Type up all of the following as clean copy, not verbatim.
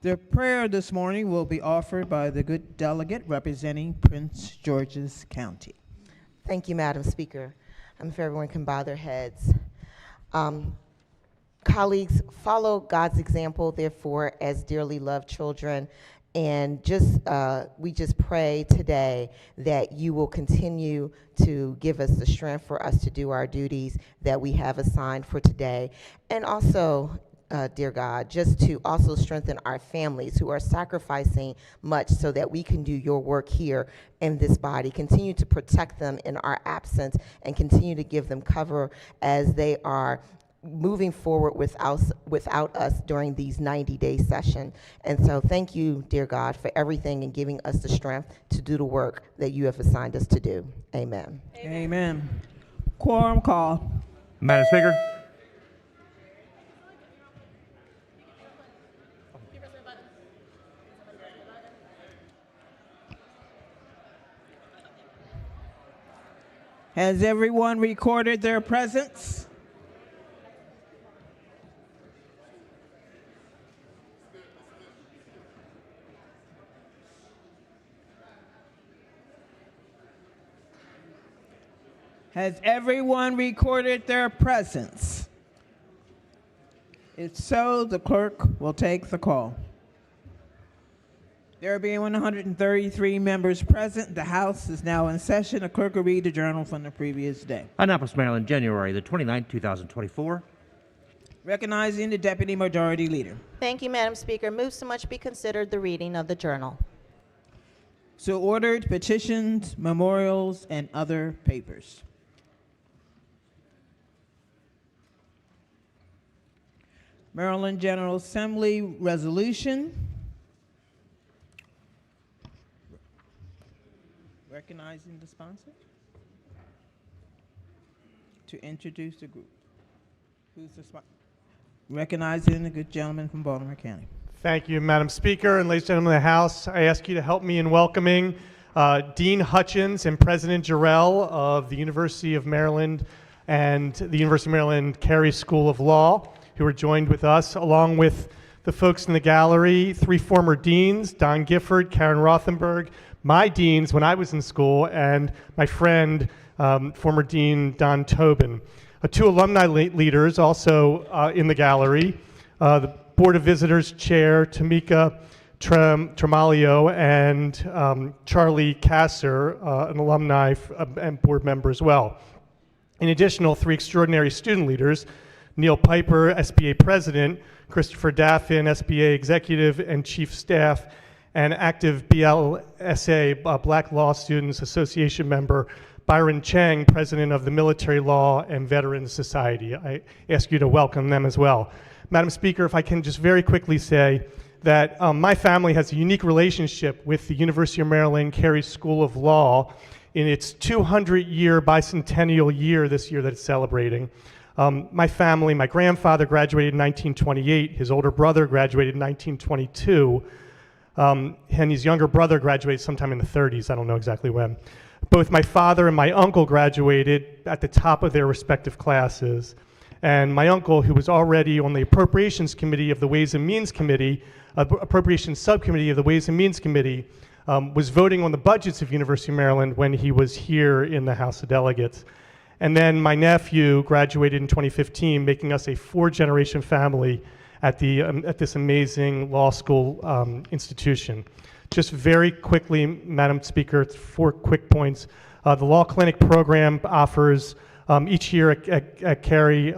The prayer this morning will be offered by the good delegate representing Prince George's County. Thank you, Madam Speaker. If everyone can bow their heads. Colleagues, follow God's example, therefore, as dearly loved children. And we just pray today that you will continue to give us the strength for us to do our duties that we have assigned for today. And also, dear God, just to also strengthen our families who are sacrificing much so that we can do your work here in this body. Continue to protect them in our absence and continue to give them cover as they are moving forward without us during these 90-day session. And so thank you, dear God, for everything and giving us the strength to do the work that you have assigned us to do. Amen. Amen. Quorum call. Madam Speaker. Has everyone recorded their presence? Has everyone recorded their presence? If so, the clerk will take the call. There being 133 members present, the House is now in session. The clerk will read the journal from the previous day. Annapolis, Maryland, January the 29th, 2024. Recognizing the Deputy Majority Leader. Thank you, Madam Speaker. Move so much be considered the reading of the journal. So ordered. Petitions, memorials, and other papers. Maryland General Assembly resolution. Recognizing the sponsor to introduce the group. Who's the sponsor? Recognizing the good gentleman from Baltimore County. Thank you, Madam Speaker, and ladies and gentlemen of the House. I ask you to help me in welcoming Dean Hutchins and President Jarrell of the University of Maryland and the University of Maryland Carey School of Law, who are joined with us, along with the folks in the gallery, 3 former deans, Don Gifford, Karen Rothenberg, my deans when I was in school, and my friend, former Dean Don Tobin. 2 alumni leaders also in the gallery, the Board of Visitors Chair, Tamika Tremalio, and Charlie Kasser, an alumni and board member as well. In addition, 3 extraordinary student leaders, Neil Piper, SBA President, Christopher Daffin, SBA Executive and Chief Staff, and active BLSA, Black Law Students Association member, Byron Chang, President of the Military Law and Veterans Society. I ask you to welcome them as well. Madam Speaker, if I can just very quickly say that my family has a unique relationship with the University of Maryland Carey School of Law in its 200-year bicentennial year this year that it's celebrating. My family, my grandfather graduated in 1928, his older brother graduated in 1922, and his younger brother graduated sometime in the 30s, I don't know exactly when. Both my father and my uncle graduated at the top of their respective classes, and my uncle, who was already on the Appropriations Committee of the Ways and Means Committee, Appropriations Subcommittee of the Ways and Means Committee, was voting on the budgets of University of Maryland when he was here in the House of Delegates. And then my nephew graduated in 2015, making us a 4-generation family at this amazing law school institution. Just very quickly, Madam Speaker, 4 quick points. The Law Clinic program offers each year at Carey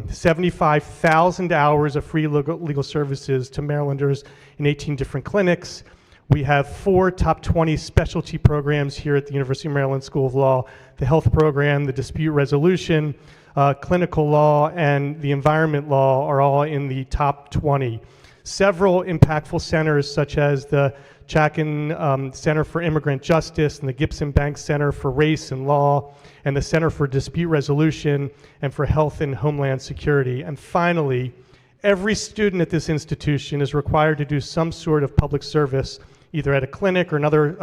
75,000 hours of free legal services to Marylanders in 18 different clinics. We have 4 top 20 specialty programs here at the University of Maryland School of Law: the health program, the dispute resolution, clinical law, and the environment law are all in the top 20. Several impactful centers, such as the Chacon Center for Immigrant Justice and the Gibson Bank Center for Race and Law, and the Center for Dispute Resolution and for Health and Homeland Security. And finally, every student at this institution is required to do some sort of public service, either at a clinic or another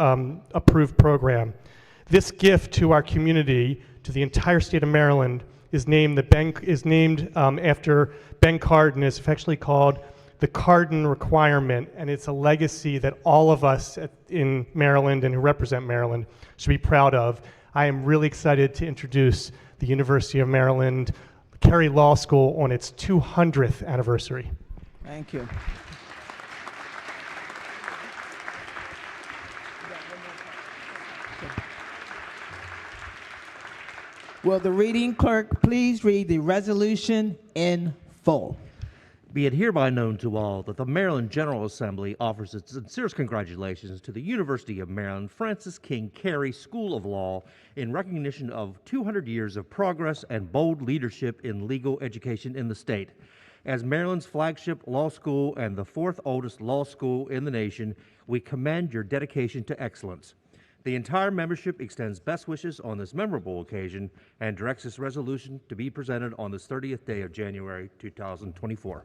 approved program. This gift to our community, to the entire state of Maryland, is named after Ben Cardin. It's affectionately called the Cardin requirement, and it's a legacy that all of us in Maryland and who represent Maryland should be proud of. I am really excited to introduce the University of Maryland Carey Law School on its 200th anniversary. Thank you. Will the reading clerk please read the resolution in full? Be it hereby known to all that the Maryland General Assembly offers its sincerest congratulations to the University of Maryland Francis King Carey School of Law in recognition of 200 years of progress and bold leadership in legal education in the state. As Maryland's flagship law school and the fourth oldest law school in the nation, we commend your dedication to excellence. The entire membership extends best wishes on this memorable occasion and directs this resolution to be presented on this 30th day of January 2024.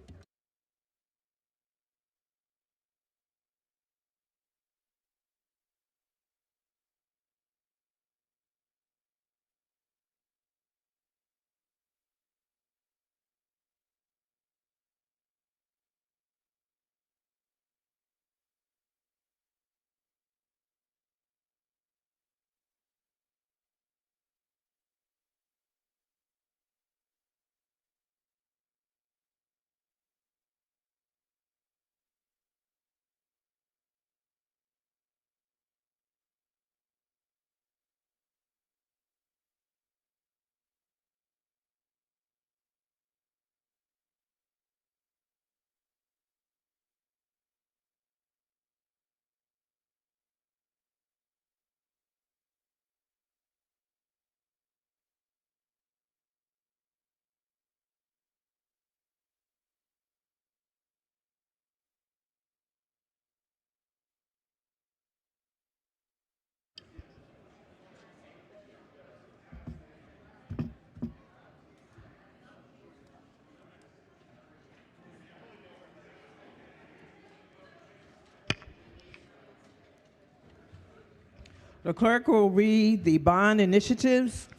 The clerk will read the bond initiatives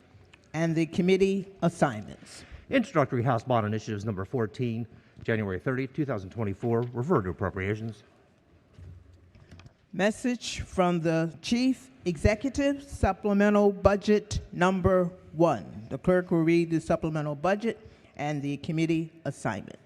and the committee assignments. Introductory House Bond Initiatives number 14, January 30, 2024, refer to appropriations. Message from the Chief Executive, Supplemental Budget Number 1. The clerk will read the supplemental budget and the committee assignments.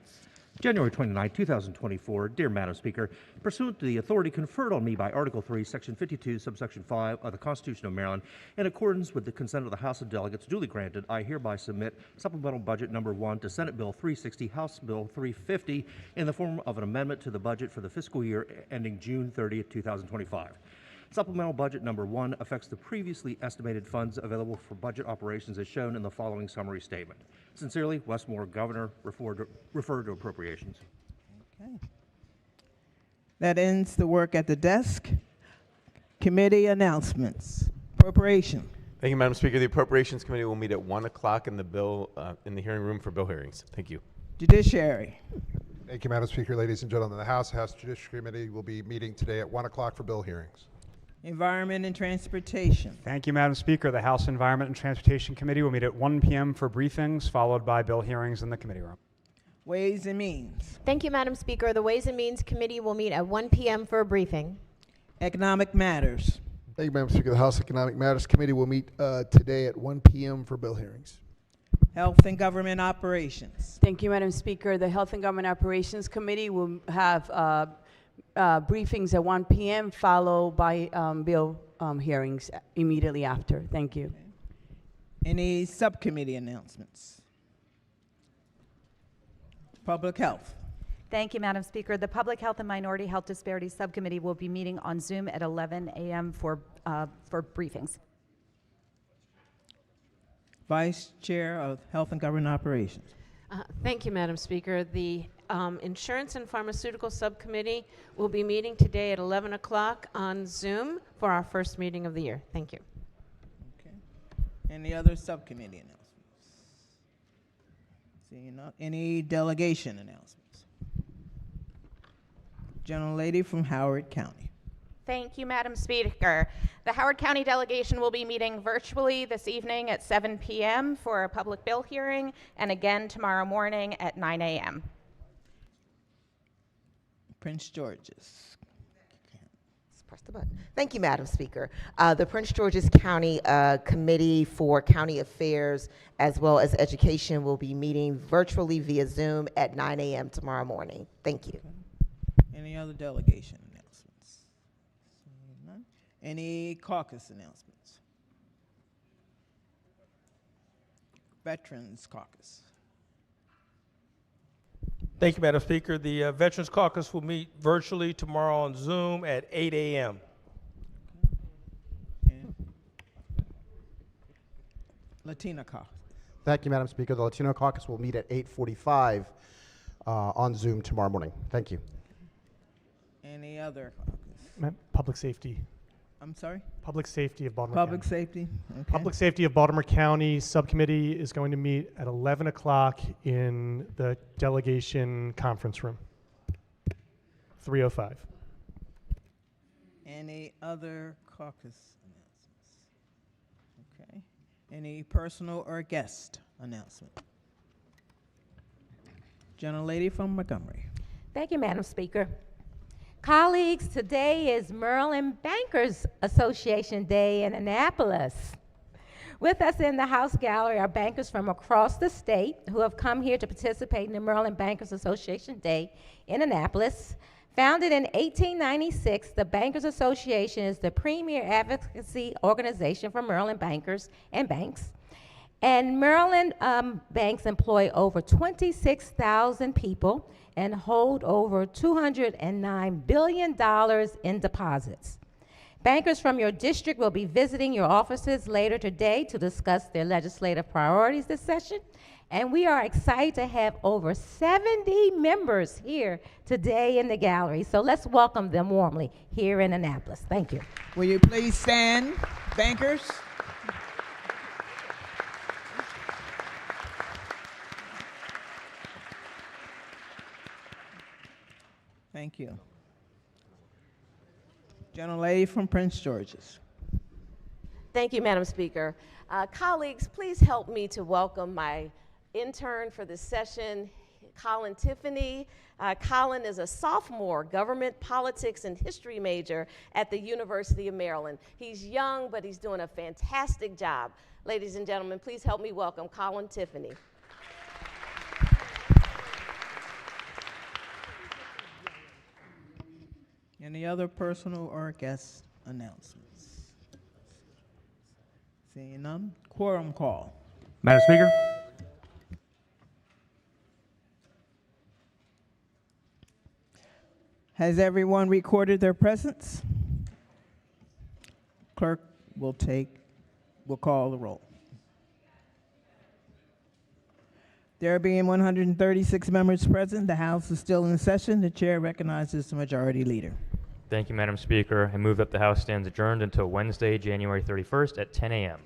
January 29, 2024. Dear Madam Speaker, pursuant to the authority conferred on me by Article 3, Section 52, Subsection 5 of the Constitution of Maryland, in accordance with the consent of the House of Delegates duly granted, I hereby submit Supplemental Budget Number 1 to Senate Bill 360, House Bill 350, in the form of an amendment to the budget for the fiscal year ending June 30, 2025. Supplemental Budget Number 1 affects the previously estimated funds available for budget operations as shown in the following summary statement. Sincerely, Westmore Governor, refer to appropriations. Okay. That ends the work at the desk. Committee announcements. Appropriation. Thank you, Madam Speaker. The Appropriations Committee will meet at 1 o'clock in the hearing room for bill hearings. Thank you. Judiciary. Thank you, Madam Speaker. Ladies and gentlemen, the House Judiciary Committee will be meeting today at 1 o'clock for bill hearings. Environment and Transportation. Thank you, Madam Speaker. The House Environment and Transportation Committee will meet at 1 p.m. for briefings, followed by bill hearings in the committee room. Ways and Means. Thank you, Madam Speaker. The Ways and Means Committee will meet at 1 p.m. for a briefing. Economic Matters. Thank you, Madam Speaker. The House Economic Matters Committee will meet today at 1 p.m. for bill hearings. Health and Government Operations. Thank you, Madam Speaker. The Health and Government Operations Committee will have briefings at 1 p.m. followed by bill hearings immediately after. Thank you. Any subcommittee announcements? Public Health. Thank you, Madam Speaker. The Public Health and Minority Health Disparities Subcommittee will be meeting on Zoom at 11 a.m. for briefings. Vice Chair of Health and Government Operations. Thank you, Madam Speaker. The Insurance and Pharmaceutical Subcommittee will be meeting today at 11 o'clock on Zoom for our first meeting of the year. Thank you. Okay. Any other subcommittee announcements? Seeing none. Any delegation announcements? Gentlelady from Howard County. Thank you, Madam Speaker. The Howard County delegation will be meeting virtually this evening at 7 p.m. for a public bill hearing, and again tomorrow morning at 9 a.m. Prince George's. Let's press the button. Thank you, Madam Speaker. The Prince George's County Committee for County Affairs as well as Education will be meeting virtually via Zoom at 9 a.m. tomorrow morning. Thank you. Any other delegation announcements? Seeing none. Any caucus announcements? Veterans Caucus. Thank you, Madam Speaker. The Veterans Caucus will meet virtually tomorrow on Zoom at 8 a.m. Latina Caucus. Thank you, Madam Speaker. The Latino Caucus will meet at 8:45 on Zoom tomorrow morning. Thank you. Any other caucus? Public Safety. I'm sorry? Public Safety of Baltimore Public County. Safety. Okay. Public Safety of Baltimore County Subcommittee is going to meet at 11 o'clock in the delegation conference room, 305. Any other caucus announcements? Okay. Any personal or guest announcement? Gentlelady from Montgomery. Thank you, Madam Speaker. Colleagues, today is Maryland Bankers Association Day in Annapolis. With us in the House Gallery are bankers from across the state who have come here to participate in the Maryland Bankers Association Day in Annapolis. Founded in 1896, the Bankers Association is the premier advocacy organization for Maryland bankers and banks. And Maryland banks employ over 26,000 people and hold over $209 billion in deposits. Bankers from your district will be visiting your offices later today to discuss their legislative priorities this session. And we are excited to have over 70 members here today in the gallery. So let's welcome them warmly here in Annapolis. Thank you. Will you please stand, bankers? Thank you. Gentlelady from Prince George's. Thank you, Madam Speaker. Colleagues, please help me to welcome my intern for this session, Colin Tiffany. Colin is a sophomore government politics and history major at the University of Maryland. He's young, but he's doing a fantastic job. Ladies and gentlemen, please help me welcome Colin Tiffany. Any other personal or guest announcements? Seeing none, quorum call. Madam Speaker. Has everyone recorded their presence? Clerk will call the roll. There being 136 members present, the House is still in session. The chair recognizes the majority leader. Thank you, Madam Speaker. I move that the House stands adjourned until Wednesday, January 31st at 10 a.m.